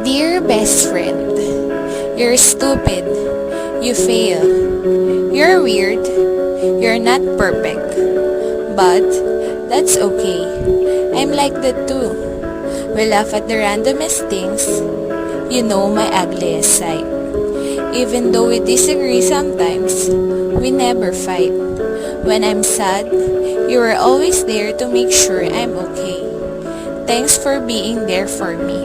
Dear best friend, you're stupid. You fail. You're weird. You're not perfect. But that's okay. I'm like that too. We laugh at the randomest things. You know my ugliest side. Even though we disagree sometimes, we never fight. When I'm sad, you were always there to make sure I'm okay. Thanks for being there for me.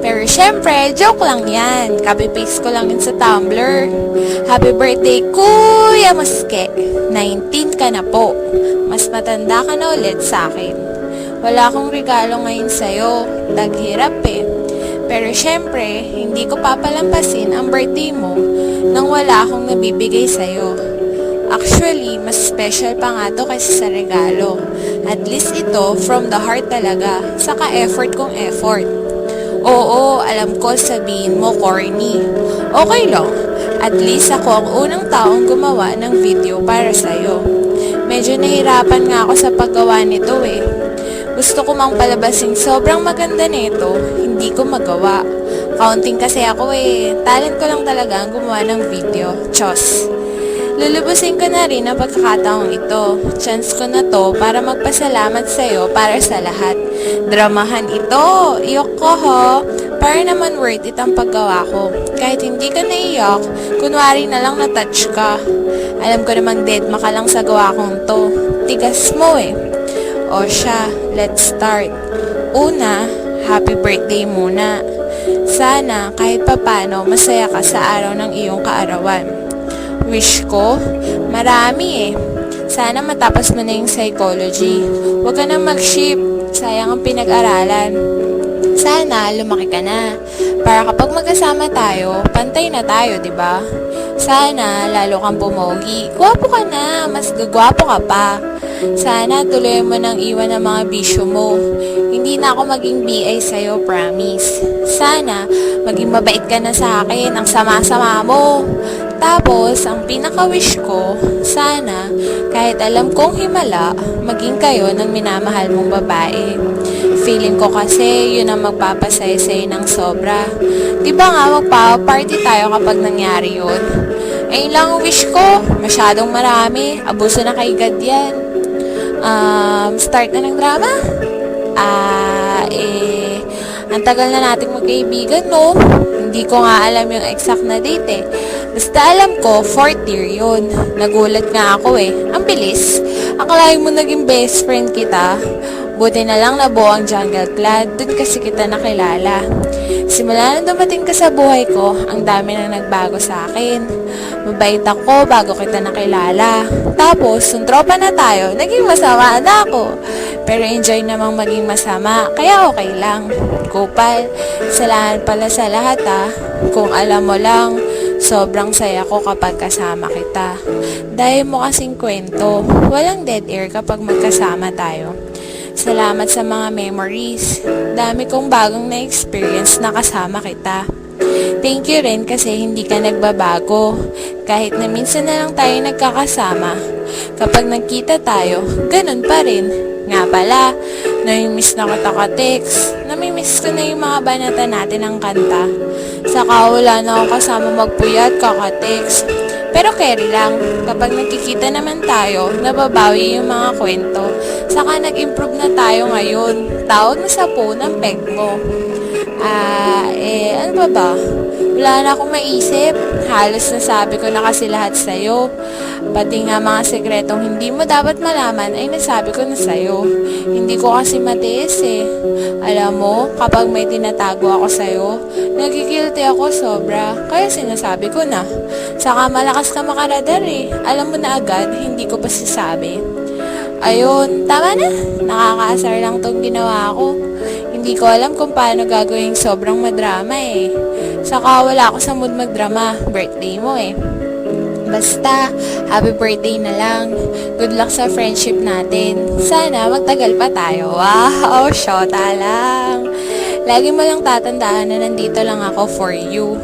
Pero syempre, joke lang yan. Copy-paste ko lang yun sa Tumblr. Happy birthday, Kuya Muske. 19 ka na po. Mas matanda ka na ulit sa akin. Wala akong regalo ngayon sa'yo. Taghirap eh. Pero syempre, hindi ko papalampasin ang birthday mo nang wala akong nabibigay sa'yo. Actually, mas special pa nga to kaysa sa regalo. At least ito, from the heart talaga. Saka effort kong effort. Oo, alam ko sabihin mo corny. Okay lang. At least ako ang unang taong gumawa ng video para sa'yo. Medyo nahirapan nga ako sa paggawa nito eh. Gusto ko mang palabasin sobrang maganda nito, hindi ko magawa. Counting kasi ako eh. Talent ko lang talaga ang gumawa ng video. Chos. Lulubusin ko na rin ang pagkakataong ito. Chance ko na to para magpasalamat sa'yo para sa lahat. Dramahan ito. Iyok ko ho. Para naman worth it ang paggawa ko. Kahit hindi ka naiyak, kunwari na lang na-touch ka. Alam ko namang dead maka lang sa gawa kong to. Tigas mo eh. O siya, let's start. Una, happy birthday muna. Sana kahit papano masaya ka sa araw ng iyong kaarawan. Wish ko, marami eh. Sana matapos mo na yung psychology. Huwag ka na mag-ship. Sayang ang pinag-aralan. Sana lumaki ka na. Para kapag magkasama tayo, pantay na tayo, di ba? Sana lalo kang pumogi. Gwapo ka na, mas gagwapo ka pa. Sana tuloy mo nang iwan ang mga bisyo mo. Hindi na ako maging BA sa'yo, promise. Sana maging mabait ka na sa akin. Ang sama-sama mo. Tapos, ang pinaka-wish ko, sana, kahit alam kong himala, maging kayo ng minamahal mong babae. Feeling ko kasi, yun ang magpapasaya sa'yo ng sobra. Diba nga, magpa-party tayo kapag nangyari yun? Ayun lang ang wish ko. Masyadong marami. Abuso na kay God yan. Start na ng drama? Ang tagal na nating magkaibigan, no? Hindi ko nga alam yung exact na date eh. Basta alam ko, 4th year yun. Nagulat nga ako eh. Ang bilis. Akalain mo naging best friend kita. Buti na lang nabuo ang Jungle Clan. Doon kasi kita nakilala. Simula nang dumating ka sa buhay ko, ang dami na nagbago sa akin. Mabait ako bago kita nakilala. Tapos, nung tropa na tayo, naging masama na ako. Pero enjoy namang maging masama, kaya okay lang. Kupal, salamat pala sa lahat ah. Kung alam mo lang, sobrang saya ko kapag kasama kita. Dahil mo kasing kwento, walang dead air kapag magkasama tayo. Salamat sa mga memories. Dami kong bagong na-experience na kasama kita. Thank you rin kasi hindi ka nagbabago. Kahit na minsan na lang tayo nagkakasama, kapag nagkita tayo, ganun pa rin. Nga pala, namimiss na kita ka-text. Namimiss ko na yung mga banata natin ng kanta. Saka wala na ako kasama magpuyat kaka-text. Pero carry lang, kapag nagkikita naman tayo, nababawi yung mga kwento. Saka nag-improve na tayo ngayon. Tawag na sa phone ang peg mo. Ano ba? Wala na akong maisip. Halos nasabi ko na kasi lahat sa'yo. Pati nga mga sekretong hindi mo dapat malaman ay nasabi ko na sa'yo. Hindi ko kasi matiis eh. Alam mo, kapag may tinatago ako sa'yo, nagigilty ako sobra. Kaya sinasabi ko na. Saka malakas ka makaradar eh. Alam mo na agad, hindi ko pa sasabi. Ayun, tama na. Nakakaasar lang tong ginawa ko. Hindi ko alam kung paano gagawing sobrang madrama eh. Saka wala ako sa mood magdrama. Birthday mo eh. Basta, happy birthday na lang. Good luck sa friendship natin. Sana magtagal pa tayo. Wow, shota lang. Lagi mo lang tatandaan na nandito lang ako for you.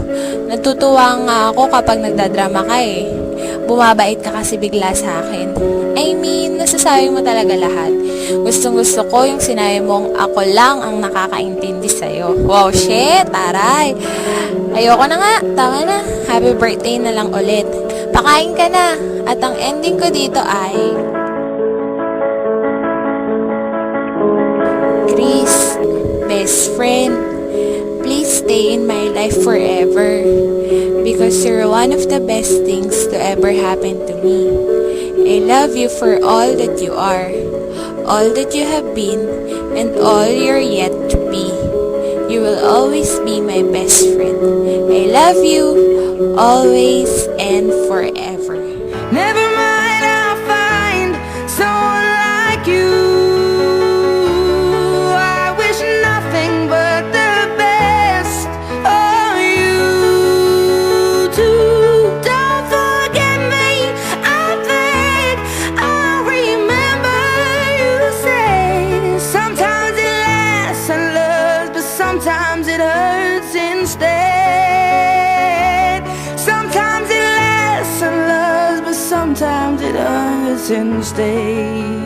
Natutuwa nga ako kapag nagdadrama ka eh. Bumabait ka kasi bigla sa akin. I mean, nasasabi mo talaga lahat. Gustong gusto ko yung sinabi mong ako lang ang nakakaintindi sa'yo. Wow, shit, taray. Ayoko na nga, tama na. Happy birthday na lang ulit. Pakain ka na. At ang ending ko dito ay... Chris, best friend, please stay in my life forever because you're one of the best things to ever happen to me. I love you for all that you are, all that you have been, and all you're yet to be. You will always be my best friend. I love you, always and forever. Never mind, I'll find someone like you. I wish nothing but the best of you too. Don't forget me, I think I'll remember you say sometimes it lasts and loves, but sometimes it hurts instead. Sometimes it lasts and loves, but sometimes it hurts instead.